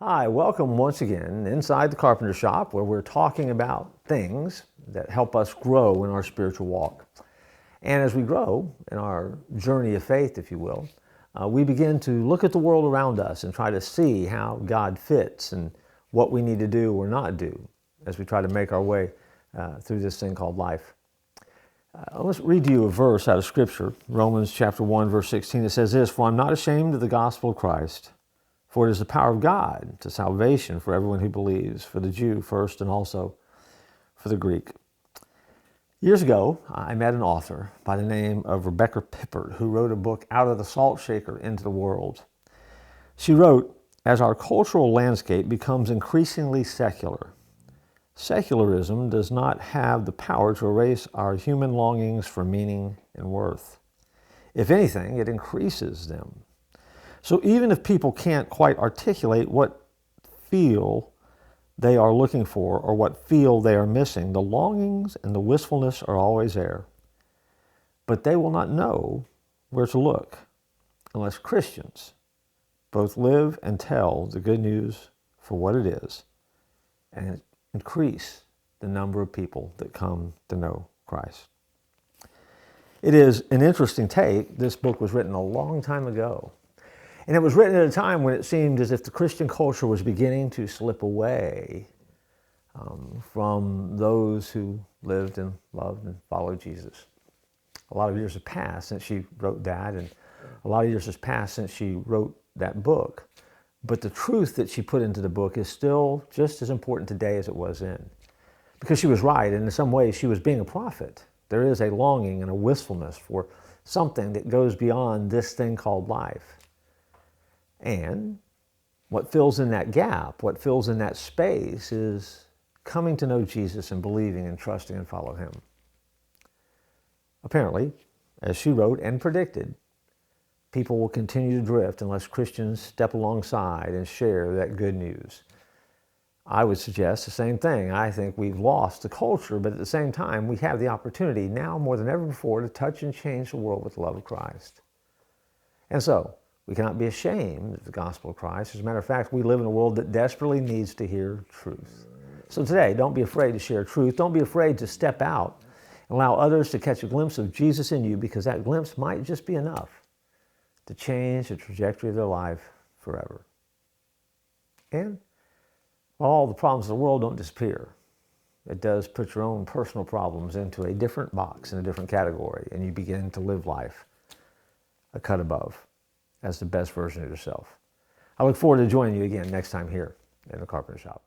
Hi, welcome once again inside the Carpenter shop, where we're talking about things that help us grow in our spiritual walk. And as we grow in our journey of faith, if you will, we begin to look at the world around us and try to see how God fits and what we need to do or not do as we try to make our way through this thing called life. Let's read to you a verse out of Scripture, Romans chapter 1, verse 16. It says this, "For I'm not ashamed of the gospel of Christ, for it is the power of God to salvation for everyone who believes, for the Jew first and also for the Greek." Years ago, I met an author by the name of Rebecca Pippert, who wrote a book, Out of the Salt Shaker into the World. She wrote, "As our cultural landscape becomes increasingly secular, secularism does not have the power to erase our human longings for meaning and worth. If anything, it increases them. So even if people can't quite articulate what feel they are looking for or what feel they are missing, the longings and the wistfulness are always there. But they will not know where to look unless Christians both live and tell the good news for what it is and increase the number of people that come to know Christ." It is an interesting take. This book was written a long time ago. And it was written at a time when it seemed as if the Christian culture was beginning to slip away from those who lived and loved and followed Jesus. A lot of years have passed since she wrote that, and a lot of years has passed since she wrote that book. But the truth that she put into the book is still just as important today as it was then. Because she was right, and in some ways she was being a prophet. There is a longing and a wistfulness for something that goes beyond this thing called life. And what fills in that gap, what fills in that space, is coming to know Jesus and believing and trusting and follow him. Apparently, as she wrote and predicted, people will continue to drift unless Christians step alongside and share that good news. I would suggest the same thing. I think we've lost the culture, but at the same time, we have the opportunity now more than ever before to touch and change the world with the love of Christ. And so, we cannot be ashamed of the gospel of Christ. As a matter of fact, we live in a world that desperately needs to hear truth. So today, don't be afraid to share truth. Don't be afraid to step out and allow others to catch a glimpse of Jesus in you, because that glimpse might just be enough to change the trajectory of their life forever. And while all the problems of the world don't disappear, it does put your own personal problems into a different box, in a different category, and you begin to live life a cut above, as the best version of yourself. I look forward to joining you again next time here in the Carpenter shop.